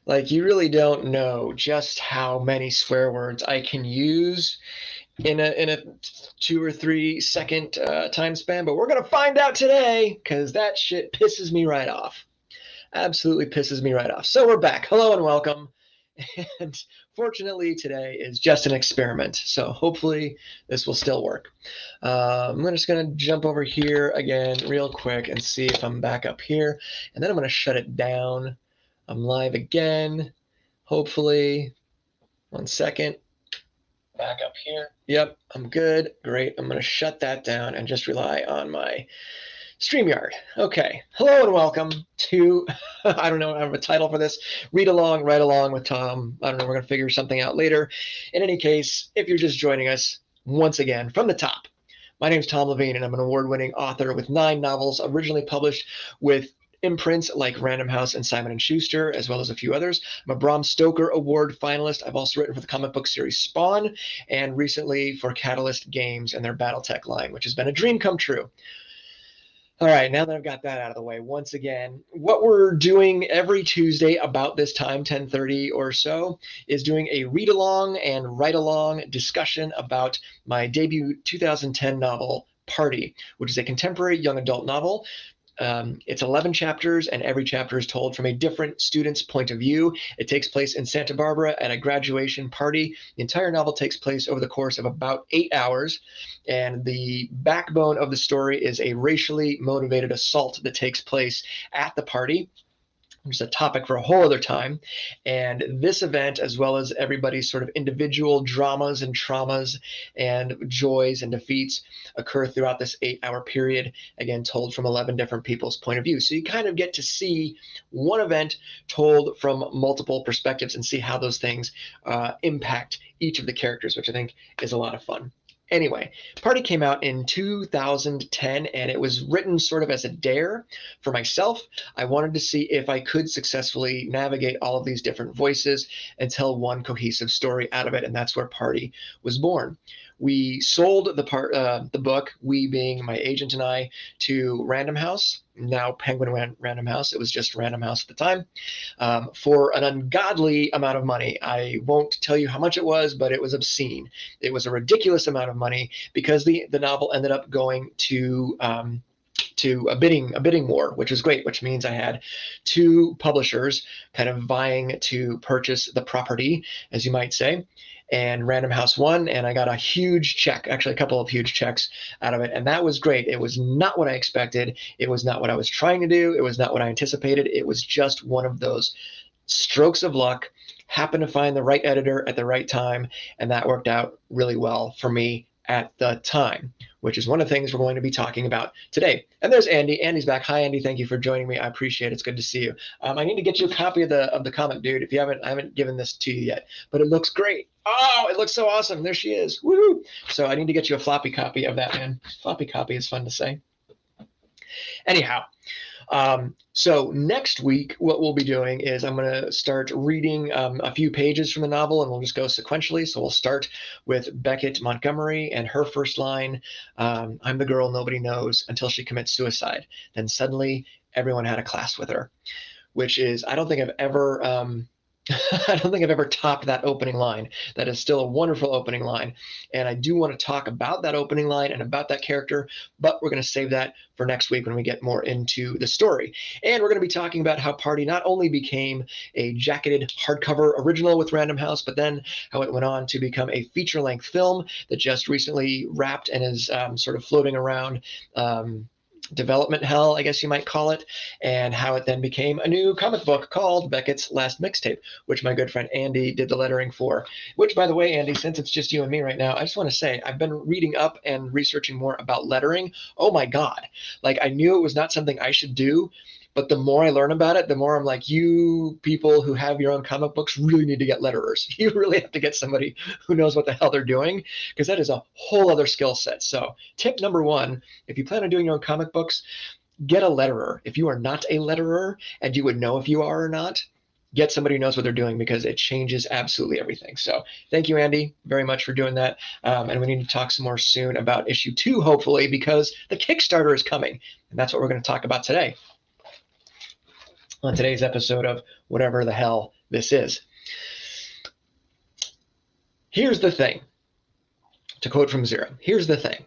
Like, you really don't know just how many swear words I can use in a 2 or 3 second time span, but we're gonna find out today because that shit pisses me right off. Absolutely pisses me right off. So we're back. Hello and welcome. And fortunately, today is just an experiment. So hopefully this will still work. I'm just going to jump over here again real quick and see if I'm back up here. And then I'm going to shut it down. I'm live again. Hopefully. 1 second. Back up here. Yep, I'm good. Great. I'm going to shut that down and just rely on my StreamYard. Okay. Hello and welcome to, I don't know, I have a title for this. Read along, write along with Tom. I don't know, we're going to figure something out later. In any case, if you're just joining us, once again, from the top, my name is Tom Leveen, and I'm an award-winning author with 9 novels originally published with imprints like Random House and Simon & Schuster, as well as a few others. I'm a Bram Stoker Award finalist. I've also written for the comic book series Spawn, and recently for Catalyst Games and their BattleTech line, which has been a dream come true. All right, now that I've got that out of the way, once again, what we're doing every Tuesday about this time, 10:30 or so, is doing a read-along and write-along discussion about my debut 2010 novel, Party, which is a contemporary young adult novel. It's 11 chapters, and every chapter is told from a different student's point of view. It takes place in Santa Barbara at a graduation party. The entire novel takes place over the course of about 8 hours, and the backbone of the story is a racially motivated assault that takes place at the party, which is a topic for a whole other time. And this event, as well as everybody's sort of individual dramas and traumas and joys and defeats, occur throughout this 8 hour period, again, told from 11 different people's point of view. So you kind of get to see one event told from multiple perspectives and see how those things impact each of the characters, which I think is a lot of fun. Anyway, Party came out in 2010, and it was written sort of as a dare for myself. I wanted to see if I could successfully navigate all of these different voices and tell one cohesive story out of it, and that's where Party was born. We sold the book, we being my agent and I, to Random House, now Penguin Random House. It was just Random House at the time, for an ungodly amount of money. I won't tell you how much it was, but it was obscene. It was a ridiculous amount of money because the novel ended up going to a bidding war, which was great, which means I had 2 publishers kind of vying to purchase the property, as you might say. And Random House won, and I got a huge check, actually a couple of huge checks out of it, and that was great. It was not what I expected. It was not what I was trying to do. It was not what I anticipated. It was just one of those strokes of luck, happened to find the right editor at the right time, and that worked out really well for me at the time, which is one of the things we're going to be talking about today. And there's Andy. Andy's back. Hi, Andy. Thank you for joining me. I appreciate it. It's good to see you. I need to get you a copy of the comic, dude. If you haven't, I haven't given this to you yet, but it looks great. Oh, it looks so awesome. There she is. Woo! So I need to get you a floppy copy of that, man. Floppy copy is fun to say. Anyhow, so next week, what we'll be doing is I'm going to start reading a few pages from the novel, and we'll just go sequentially. So we'll start with Beckett Montgomery and her first line, I'm the girl nobody knows until she commits suicide. Then suddenly everyone had a class with her, which is, I don't think I've ever I don't think I've ever topped that opening line. That is still a wonderful opening line. And I do want to talk about that opening line and about that character, but we're going to save that for next week when we get more into the story. And we're going to be talking about how Party not only became a jacketed hardcover original with Random House, but then how it went on to become a feature-length film that just recently wrapped and is sort of floating around development hell, I guess you might call it, and how it then became a new comic book called Beckett's Last Mixtape, which my good friend Andy did the lettering for. Which, by the way, Andy, since it's just you and me right now, I just want to say I've been reading up and researching more about lettering. Oh my God. Like, I knew it was not something I should do, but the more I learn about it, the more I'm like, you people who have your own comic books really need to get letterers. You really have to get somebody who knows what the hell they're doing, because that is a whole other skill set. So tip number 1, if you plan on doing your own comic books, get a letterer. If you are not a letterer, and you would know if you are or not, get somebody who knows what they're doing, because it changes absolutely everything. So thank you, Andy, very much for doing that. And we need to talk some more soon about issue 2, hopefully, because the Kickstarter is coming. And that's what we're going to talk about today. on today's episode of whatever the hell this is. Here's the thing. To quote from Zero, here's the thing.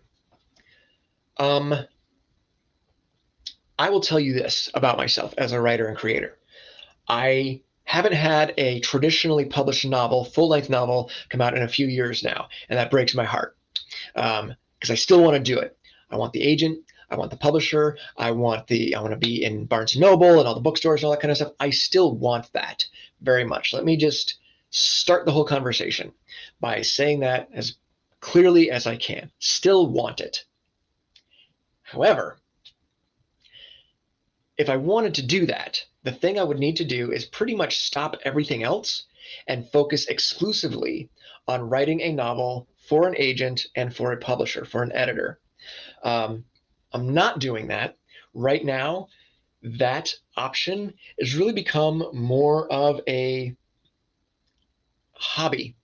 I will tell you this about myself as a writer and creator. I haven't had a traditionally published novel, full-length novel, come out in a few years now, and that breaks my heart because I still want to do it. I want the agent, I want the publisher, I want to be in Barnes and Noble and all the bookstores and all that kind of stuff. I still want that very much. Let me just start the whole conversation by saying that as clearly as I can. Still want it. However, if I wanted to do that, the thing I would need to do is pretty much stop everything else and focus exclusively on writing a novel for an agent and for a publisher, for an editor. I'm not doing that. Right now, that option has really become more of a hobby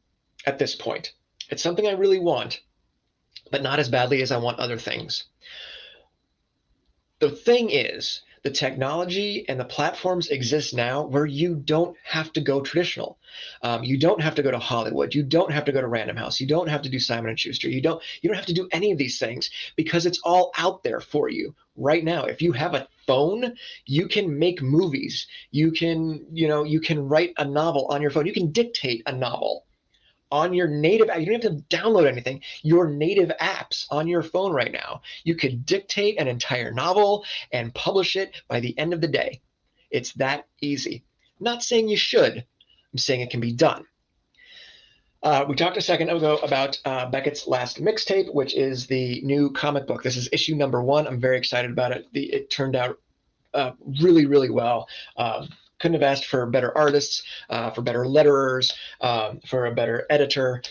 at this point. It's something I really want, but not as badly as I want other things. The thing is, the technology and the platforms exist now where you don't have to go traditional. You don't have to go to Hollywood. You don't have to go to Random House. You don't have to do Simon & Schuster. You don't have to do any of these things because it's all out there for you right now. If you have a phone, you can make movies. You can write a novel on your phone. You can dictate a novel on your native app. You don't have to download anything. Your native apps on your phone right now. You could dictate an entire novel and publish it by the end of the day. It's that easy. I'm not saying you should. I'm saying it can be done. We talked a second ago about Beckett's Last Mixtape, which is the new comic book. This is issue number 1. I'm very excited about it. It turned out really, really well. Couldn't have asked for better artists, for better letterers, for a better editor.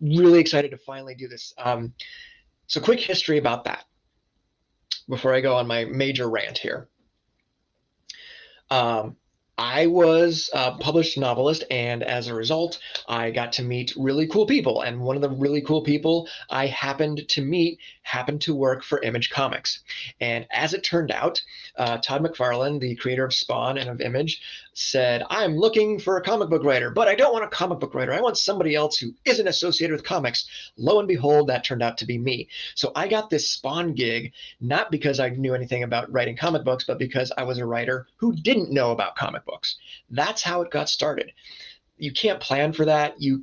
Really excited to finally do this. So quick history about that before I go on my major rant here. I was a published novelist, and as a result, I got to meet really cool people. And one of the really cool people I happened to meet happened to work for Image Comics. And as it turned out, Todd McFarlane, the creator of Spawn and of Image, said, I'm looking for a comic book writer, but I don't want a comic book writer. I want somebody else who isn't associated with comics. Lo and behold, that turned out to be me. So I got this Spawn gig, not because I knew anything about writing comic books, but because I was a writer who didn't know about comic books. That's how it got started. You can't plan for that. You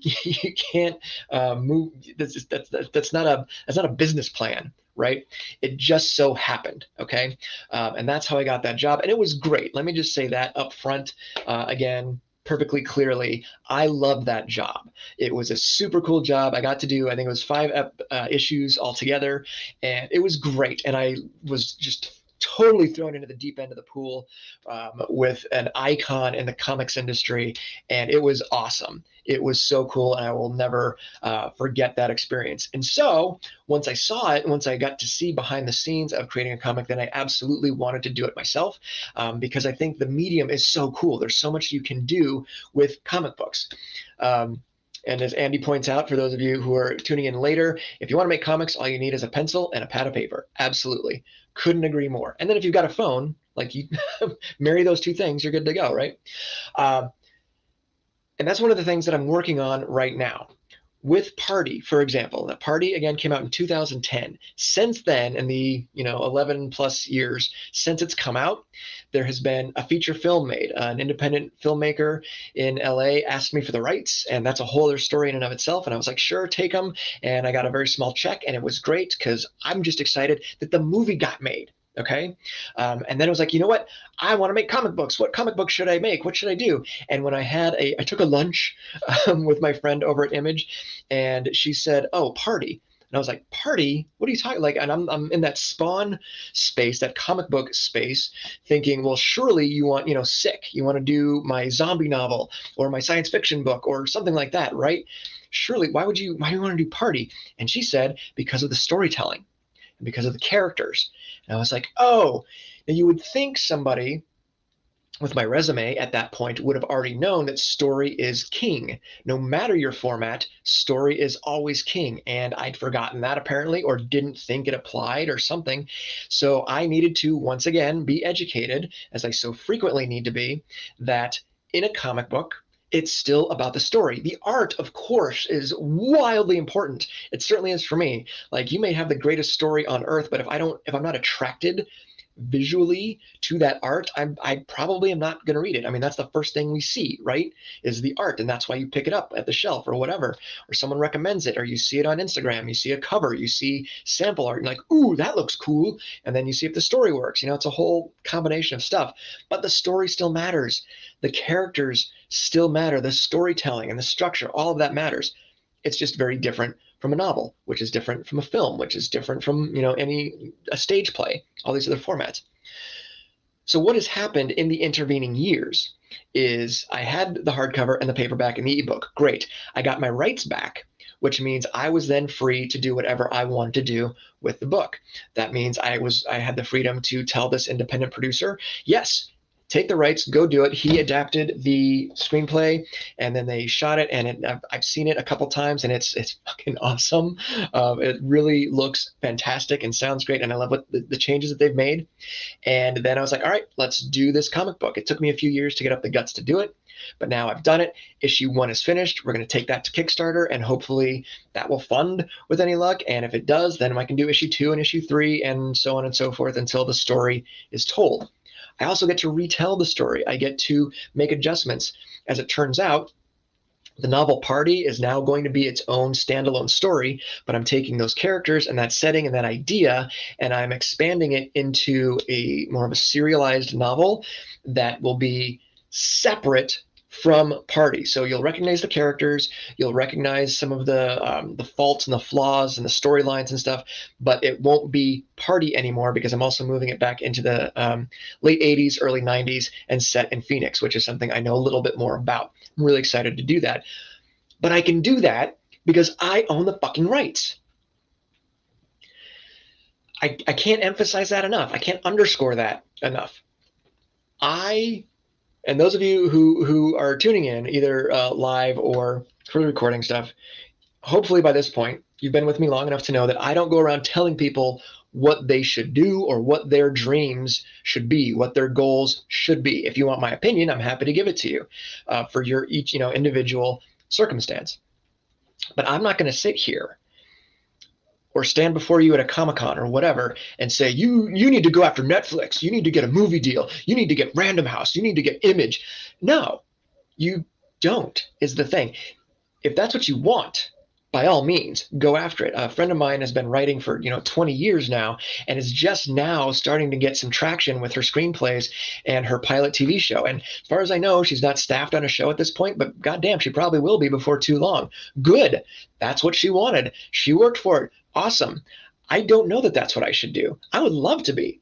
can't move. That's not a business plan, right? It just so happened, okay? And that's how I got that job, and it was great. Let me just say that up front again, perfectly clearly. I loved that job. It was a super cool job. I got to do, I think it was 5 issues altogether, and it was great. And I was just totally thrown into the deep end of the pool with an icon in the comics industry, and it was awesome. It was so cool, and I will never forget that experience. And so once I saw it, once I got to see behind the scenes of creating a comic, then I absolutely wanted to do it myself because I think the medium is so cool. There's so much you can do with comic books. And as Andy points out, for those of you who are tuning in later, if you want to make comics, all you need is a pencil and a pad of paper. Absolutely. Couldn't agree more. And then if you've got a phone, like you marry those two things, you're good to go, right? And that's one of the things that I'm working on right now. With Party, for example, that Party again came out in 2010. Since then, in the 11 plus years since it's come out, there has been a feature film made. An independent filmmaker in LA asked me for the rights, and that's a whole other story in and of itself. And I was like, sure, take them. And I got a very small check, and it was great because I'm just excited that the movie got made. Okay. And then it was like, you know what? I want to make comic books. What comic book should I make? What should I do? And when I took a lunch with my friend over at Image, and she said, oh, Party. And I was like, Party? What are you talking like? And I'm in that Spawn space, that comic book space, thinking, well, surely you want, Sick. You want to do my zombie novel or my science fiction book or something like that, right? Surely, why do you want to do Party? And she said, because of the storytelling and because of the characters. And I was like, oh, now you would think somebody with my resume at that point would have already known that story is king. No matter your format, story is always king. And I'd forgotten that apparently, or didn't think it applied or something. So I needed to once again be educated, as I so frequently need to be, that in a comic book, it's still about the story. The art, of course, is wildly important. It certainly is for me. Like, you may have the greatest story on earth, but if I'm not attracted visually to that art, I probably am not going to read it. I mean, that's the first thing we see, right? Is the art. And that's why you pick it up at the shelf or whatever, or someone recommends it, or you see it on Instagram, you see a cover, you see sample art, and like, ooh, that looks cool. And then you see if the story works. It's a whole combination of stuff. But the story still matters. The characters still matter. The storytelling and the structure, all of that matters. It's just very different from a novel, which is different from a film, which is different from a stage play, all these other formats. So what has happened in the intervening years is I had the hardcover and the paperback and the ebook. Great. I got my rights back, which means I was then free to do whatever I wanted to do with the book. That means I had the freedom to tell this independent producer, yes, take the rights, go do it. He adapted the screenplay, and then they shot it, and I've seen it a couple times, and it's fucking awesome. It really looks fantastic and sounds great, and I love what the changes that they've made. And then I was like, all right, let's do this comic book. It took me a few years to get up the guts to do it, but now I've done it. Issue 1 is finished. We're going to take that to Kickstarter, and hopefully that will fund with any luck. And if it does, then I can do issue 2 and issue 3 and so on and so forth until the story is told. I also get to retell the story. I get to make adjustments. As it turns out, the novel Party is now going to be its own standalone story, but I'm taking those characters and that setting and that idea, and I'm expanding it into a more of a serialized novel that will be separate from Party. So you'll recognize the characters, you'll recognize some of the faults and the flaws and the storylines and stuff, but it won't be Party anymore because I'm also moving it back into the late 80s, early 90s, and set in Phoenix, which is something I know a little bit more about. I'm really excited to do that. But I can do that because I own the fucking rights. I can't emphasize that enough. I can't underscore that enough. And those of you who are tuning in, either live or for the recording stuff, hopefully by this point, you've been with me long enough to know that I don't go around telling people what they should do or what their dreams should be, what their goals should be. If you want my opinion, I'm happy to give it to you for your each individual circumstance. But I'm not going to sit here or stand before you at a Comic-Con or whatever and say, you need to go after Netflix, you need to get a movie deal, you need to get Random House, you need to get Image. No, you don't, is the thing. If that's what you want, by all means, go after it. A friend of mine has been writing for 20 years now and is just now starting to get some traction with her screenplays and her pilot TV show. And as far as I know, she's not staffed on a show at this point, but goddamn, she probably will be before too long. Good. That's what she wanted. She worked for it. Awesome. I don't know that that's what I should do. I would love to be,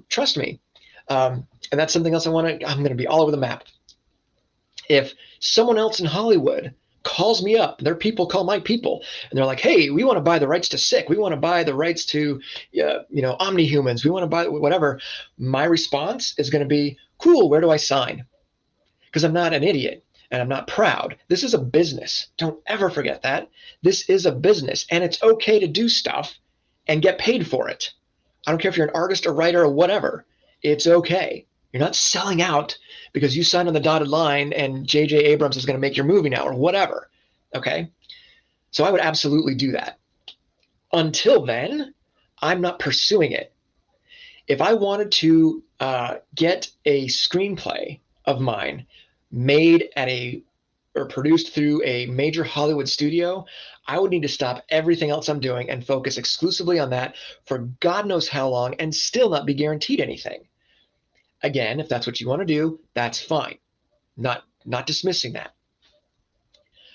trust me. And that's something else I'm going to be all over the map. If someone else in Hollywood calls me up, their people call my people, and they're like, hey, we want to buy the rights to Sick, we want to buy the rights to Omnihumans, we want to buy whatever, my response is going to be, cool, where do I sign? Because I'm not an idiot and I'm not proud. This is a business. Don't ever forget that. This is a business, and it's okay to do stuff and get paid for it. I don't care if you're an artist or writer or whatever. It's okay. You're not selling out because you signed on the dotted line and J.J. Abrams is going to make your movie now or whatever. Okay? So I would absolutely do that. Until then, I'm not pursuing it. If I wanted to get a screenplay of mine made or produced through a major Hollywood studio, I would need to stop everything else I'm doing and focus exclusively on that for God knows how long and still not be guaranteed anything. Again, if that's what you want to do, that's fine. Not dismissing that.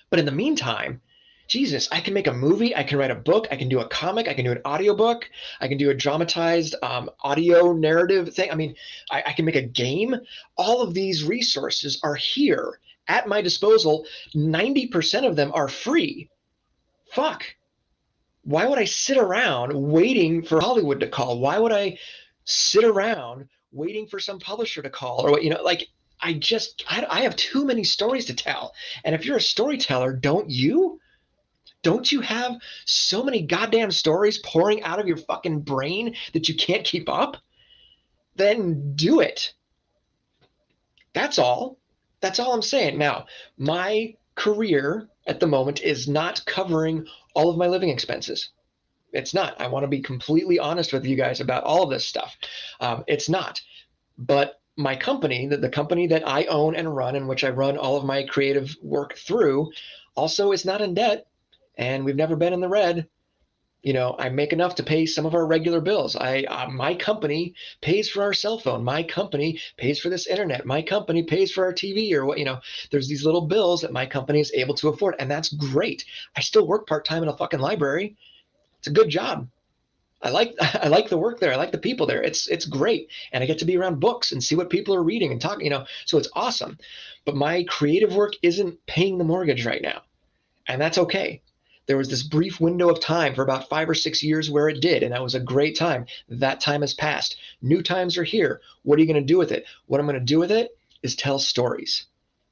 But in the meantime, Jesus, I can make a movie, I can write a book, I can do a comic, I can do an audiobook, I can do a dramatized audio narrative thing. I mean, I can make a game. All of these resources are here at my disposal. 90% of them are free. Fuck. Why would I sit around waiting for Hollywood to call? Why would I sit around waiting for some publisher to call or what, like I have too many stories to tell. And if you're a storyteller, don't you have so many goddamn stories pouring out of your fucking brain that you can't keep up? Then do it. That's all. That's all I'm saying. Now, my career at the moment is not covering all of my living expenses. It's not. I want to be completely honest with you guys about all of this stuff. It's not. But my company, the company that I own and run, in which I run all of my creative work through, also is not in debt, and we've never been in the red. I make enough to pay some of our regular bills. My company pays for our cell phone. My company pays for this internet. My company pays for our TV or what, there's these little bills that my company is able to afford. And that's great. I still work part-time in a fucking library. It's a good job. I like the work there. I like the people there. It's great. And I get to be around books and see what people are reading and talking, so it's awesome. But my creative work isn't paying the mortgage right now. And that's okay. There was this brief window of time for about 5 or 6 years where it did, and that was a great time. That time has passed. New times are here. What are you going to do with it? What I'm going to do with it is tell stories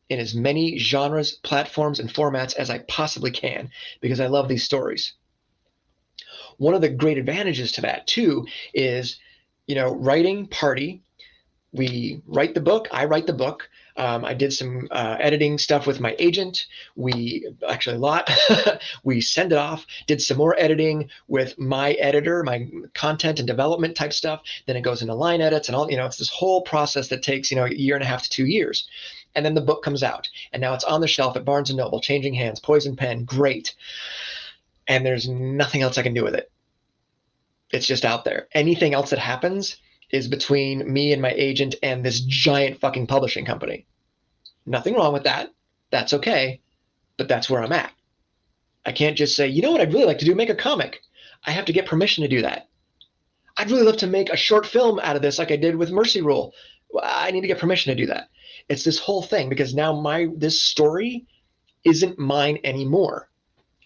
in as many genres, platforms, and formats as I possibly can, because I love these stories. One of the great advantages to that, too, is, writing party. We write the book. I write the book. I did some editing stuff with my agent. Actually a lot. We send it off, did some more editing with my editor, my content and development type stuff. Then it goes into line edits and all, it's this whole process that takes, a year and a half to 2 years. And then the book comes out and now it's on the shelf at Barnes & Noble, changing hands, Poison Pen, great. And there's nothing else I can do with it. It's just out there. Anything else that happens is between me and my agent and this giant fucking publishing company. Nothing wrong with that. That's okay. But that's where I'm at. I can't just say, you know what I'd really like to do? Make a comic. I have to get permission to do that. I'd really love to make a short film out of this like I did with Mercy Rule. I need to get permission to do that. It's this whole thing because now this story isn't mine anymore.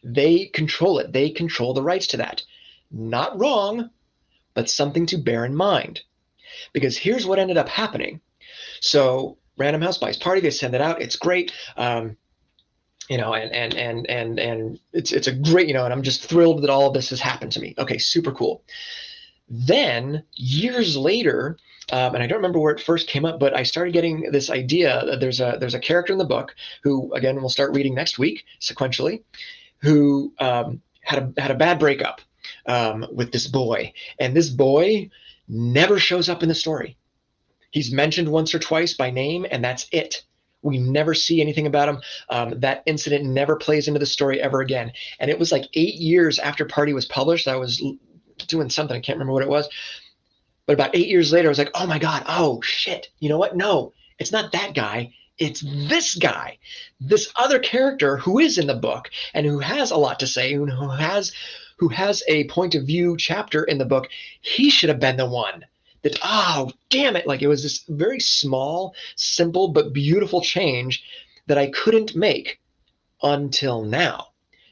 They control it. They control the rights to that. Not wrong, but something to bear in mind. Because here's what ended up happening. So Random House Spice Party, they send it out. It's great. And it's a great, and I'm just thrilled that all of this has happened to me. Okay, super cool. Then years later, and I don't remember where it first came up, but I started getting this idea that there's a character in the book who, again, we'll start reading next week sequentially, who had a bad breakup with this boy, and this boy never shows up in the story. He's mentioned once or twice by name, and that's it. We never see anything about him. That incident never plays into the story ever again. And it was like 8 years after Party was published. I was doing something. I can't remember what it was. But about 8 years later, I was like, oh my God, oh shit. You know what? No, it's not that guy. It's this guy, this other character who is in the book and who has a lot to say, who has a point of view chapter in the book. He should have been the one that, oh, damn it. Like it was this very small, simple, but beautiful change that I couldn't make until now.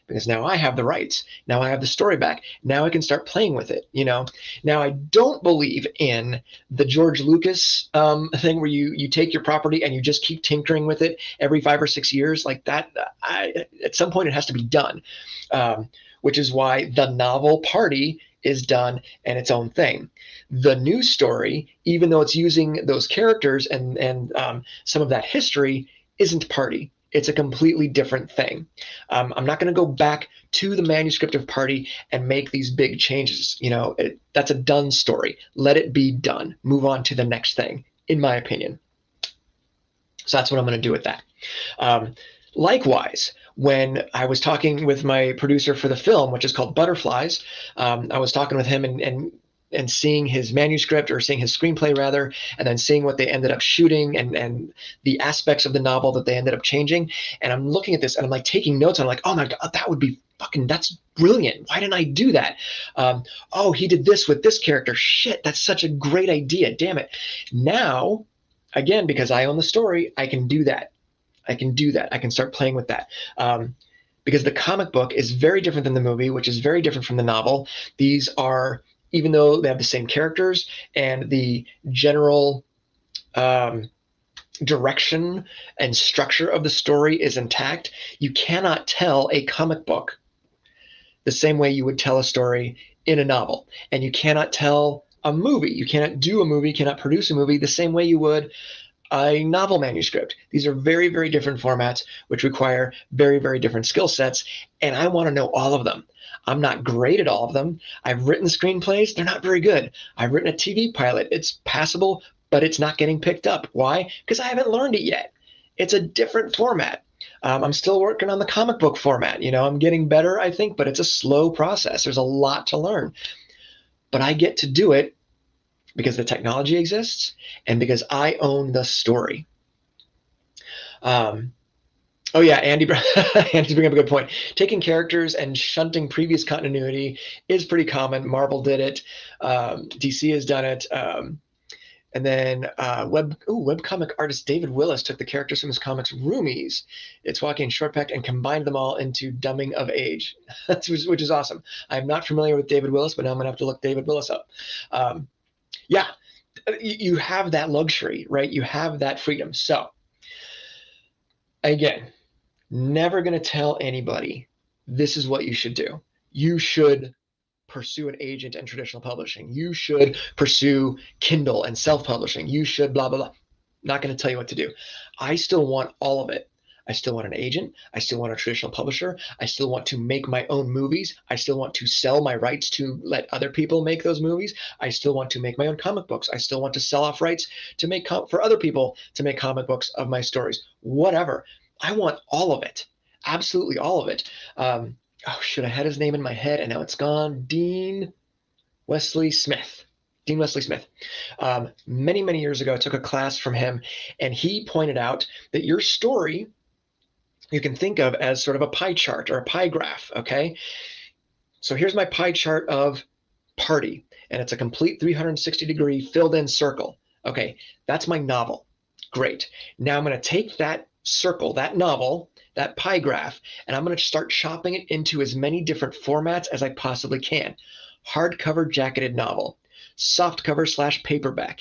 Because now I have the rights. Now I have the story back. Now I can start playing with it. Now I don't believe in the George Lucas thing where you take your property and you just keep tinkering with it every 5 or 6 years like that. At some point it has to be done, which is why the novel Party is done and its own thing. The new story, even though it's using those characters and some of that history, isn't Party. It's a completely different thing. I'm not going to go back to the manuscript of Party and make these big changes. That's a done story. Let it be done. Move on to the next thing, in my opinion. So that's what I'm going to do with that. Likewise, when I was talking with my producer for the film, which is called Butterflies, I was talking with him and seeing his manuscript, or seeing his screenplay rather, and then seeing what they ended up shooting and the aspects of the novel that they ended up changing. And I'm looking at this and I'm like taking notes. And I'm like, oh my God, that would be that's brilliant. Why didn't I do that? Oh, he did this with this character. Shit, that's such a great idea. Damn it. Now, again, because I own the story, I can do that. I can start playing with that. Because the comic book is very different than the movie, which is very different from the novel. These are even though they have the same characters and the general direction and structure of the story is intact, you cannot tell a comic book the same way you would tell a story in a novel. And you cannot tell a movie, you cannot do a movie, you cannot produce a movie the same way you would a novel manuscript. These are very, very different formats, which require very, very different skill sets. And I want to know all of them. I'm not great at all of them. I've written screenplays, they're not very good. I've written a TV pilot, it's passable, but it's not getting picked up. Why? Because I haven't learned it yet. It's a different format. I'm still working on the comic book format. I'm getting better, I think, but it's a slow process. There's a lot to learn. But I get to do it because the technology exists and because I own the story. Oh yeah, Andy's bringing up a good point. Taking characters and shunting previous continuity is pretty common. Marvel did it. DC has done it. And then webcomic artist David Willis took the characters from his comics Roomies, It's Walking, Shortpack, and combined them all into Dumbing of Age, which is awesome. I'm not familiar with David Willis, but now I'm going to have to look David Willis up. Yeah, you have that luxury, right? You have that freedom. So again, never going to tell anybody this is what you should do. You should pursue an agent and traditional publishing. You should pursue Kindle and self-publishing. You should blah, blah, blah. Not going to tell you what to do. I still want all of it. I still want an agent. I still want a traditional publisher. I still want to make my own movies. I still want to sell my rights to let other people make those movies. I still want to make my own comic books. I still want to sell off rights to make for other people to make comic books of my stories. Whatever. I want all of it. Absolutely all of it. Oh, should I had his name in my head and now it's gone. Dean Wesley Smith. Many, many years ago, I took a class from him, and he pointed out that your story you can think of as sort of a pie chart or a pie graph, okay? So here's my pie chart of Party, and it's a complete 360-degree filled-in circle. Okay, that's my novel. Great. Now I'm going to take that circle, that novel, that pie graph, and I'm going to start chopping it into as many different formats as I possibly can. Hardcover jacketed novel, softcover / paperback,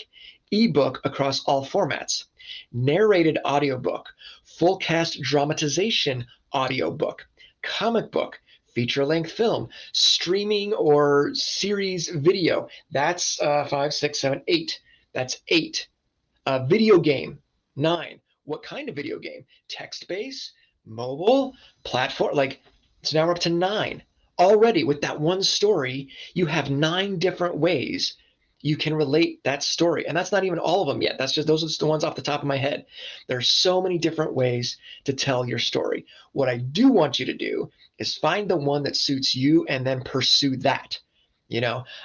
ebook across all formats, narrated audiobook, full cast dramatization audiobook, comic book, feature-length film, streaming or series video. That's 5, 6, 7, 8. That's 8. Video game, 9. What kind of video game? Text-based, mobile, platform, so now we're up to 9. Already with that one story, you have 9 different ways you can relate that story. And that's not even all of them yet. Those are just the ones off the top of my head. There's so many different ways to tell your story. What I do want you to do is find the one that suits you and then pursue that.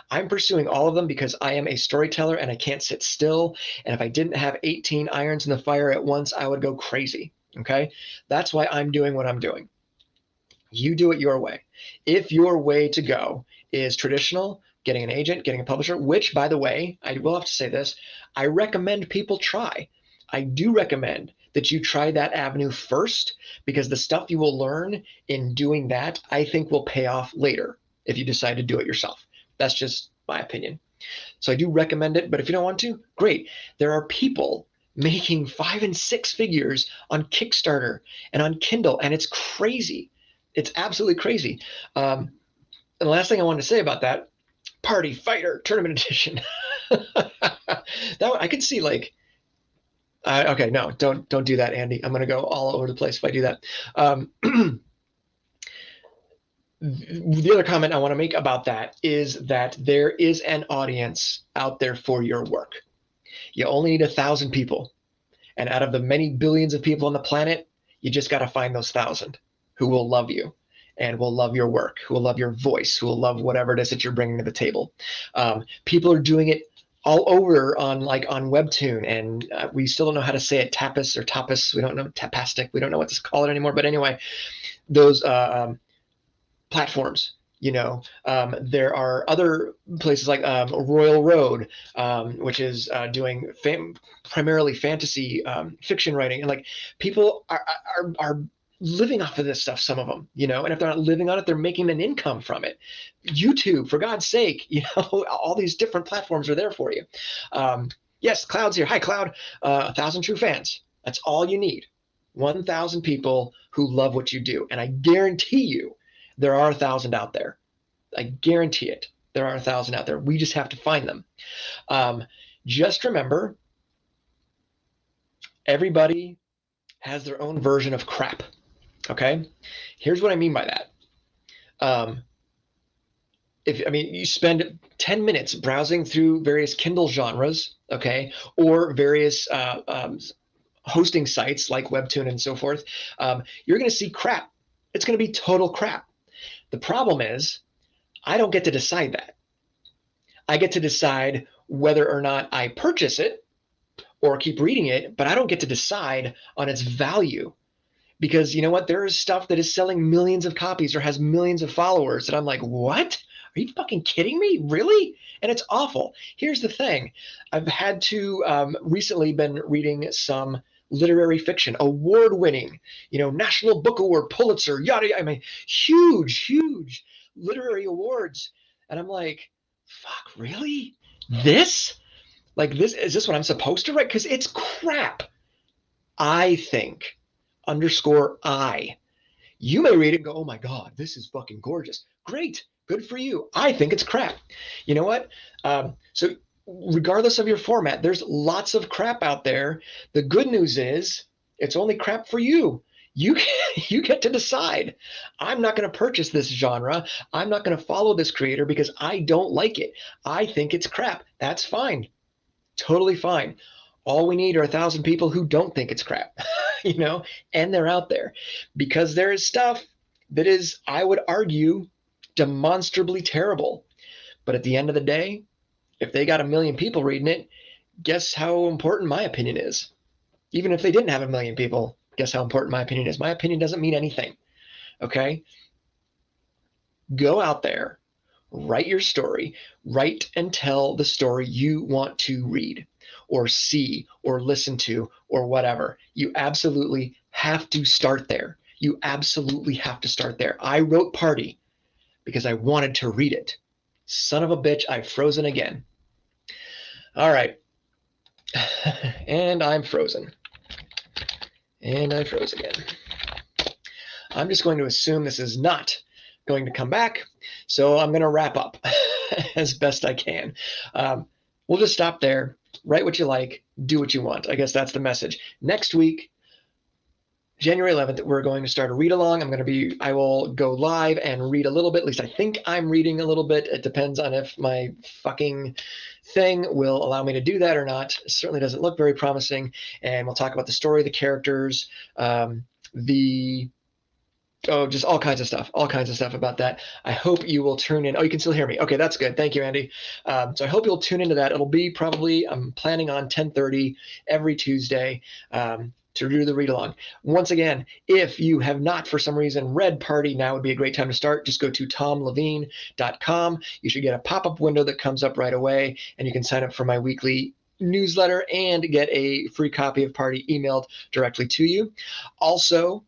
I'm pursuing all of them because I am a storyteller and I can't sit still. And if I didn't have 18 irons in the fire at once, I would go crazy. Okay? That's why I'm doing what I'm doing. You do it your way. If your way to go is traditional, getting an agent, getting a publisher, which, by the way, I will have to say this, I recommend people try. I do recommend that you try that avenue first, because the stuff you will learn in doing that, I think, will pay off later if you decide to do it yourself. That's just my opinion. So I do recommend it, but if you don't want to, great. There are people making 5 and 6 figures on Kickstarter and on Kindle, and it's crazy. It's absolutely crazy. And the last thing I wanted to say about that, Party Fighter Tournament Edition. That one, I could see okay, no, don't do that, Andy. I'm going to go all over the place if I do that. The other comment I want to make about that is that there is an audience out there for your work. You only need 1,000 people. And out of the many billions of people on the planet, you just got to find those 1,000 who will love you and will love your work, who will love your voice, who will love whatever it is that you're bringing to the table. People are doing it all over on Webtoon, and we still don't know how to say it, Tapas or Tapas. We don't know, Tapastic. We don't know what to call it anymore. But anyway, those platforms, there are other places like Royal Road, which is doing primarily fantasy fiction writing, and people are living off of this stuff, some of them, and if they're not living on it, they're making an income from it. YouTube, for God's sake, all these different platforms are there for you. Yes, Cloud's here. Hi, Cloud. 1,000 true fans. That's all you need. 1,000 people who love what you do. And I guarantee you there are 1,000 out there. I guarantee it. There are 1,000 out there. We just have to find them. Just remember, everybody has their own version of crap. Okay? Here's what I mean by that. You spend 10 minutes browsing through various Kindle genres, okay, or various hosting sites like Webtoon and so forth, you're going to see crap. It's going to be total crap. The problem is, I don't get to decide that. I get to decide whether or not I purchase it or keep reading it, but I don't get to decide on its value. Because you know what? There is stuff that is selling millions of copies or has millions of followers. And I'm like, what? Are you fucking kidding me? Really? And it's awful. Here's the thing. I've had to recently been reading some literary fiction, award-winning, National Book Award, Pulitzer, yada, yada. I mean, huge literary awards. And I'm like, fuck, really? This? Like, is this what I'm supposed to write? Because it's crap. I think. _I. You may read it and go, oh my God, this is fucking gorgeous. Great. Good for you. I think it's crap. You know what? So regardless of your format, there's lots of crap out there. The good news is it's only crap for you. You get to decide. I'm not going to purchase this genre. I'm not going to follow this creator because I don't like it. I think it's crap. That's fine. Totally fine. All we need are 1,000 people who don't think it's crap, and they're out there, because there is stuff that is, I would argue, demonstrably terrible. But at the end of the day, if they got 1 million people reading it, guess how important my opinion is? Even if they didn't have 1 million people, guess how important my opinion is? My opinion doesn't mean anything, okay? Go out there, write your story, write and tell the story you want to read or see or listen to or whatever. You absolutely have to start there. You absolutely have to start there. I wrote Party because I wanted to read it. Son of a bitch, I've frozen again. All right. And I'm frozen. And I froze again. I'm just going to assume this is not going to come back, so I'm going to wrap up as best I can. We'll just stop there. Write what you like, do what you want. I guess that's the message. Next week, January 11th, we're going to start a read-along. I will go live and read a little bit. At least I think I'm reading a little bit. It depends on if my fucking thing will allow me to do that or not. It certainly doesn't look very promising. And we'll talk about the story, the characters, just all kinds of stuff about that. I hope you will tune in. Oh, you can still hear me. Okay, that's good. Thank you, Andy. So I hope you'll tune into that. It'll be probably, I'm planning on 10:30 every Tuesday to do the read along. Once again, if you have not for some reason read Party, now would be a great time to start. Just go to tomleveen.com. You should get a pop-up window that comes up right away, and you can sign up for my weekly newsletter and get a free copy of Party emailed directly to you. Also,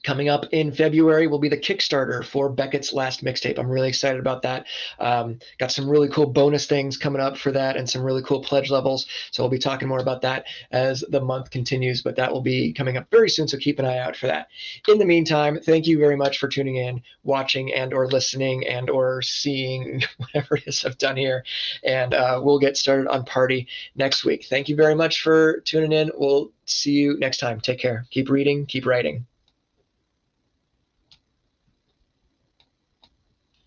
coming up in February will be the Kickstarter for Beckett's last mixtape. I'm really excited about that. Got some really cool bonus things coming up for that and some really cool pledge levels. So we'll be talking more about that as the month continues, but that will be coming up very soon. So keep an eye out for that. In the meantime, thank you very much for tuning in, watching and or listening and or seeing whatever it is I've done here. And we'll get started on Party next week. Thank you very much for tuning in. We'll see you next time. Take care. Keep reading, keep writing.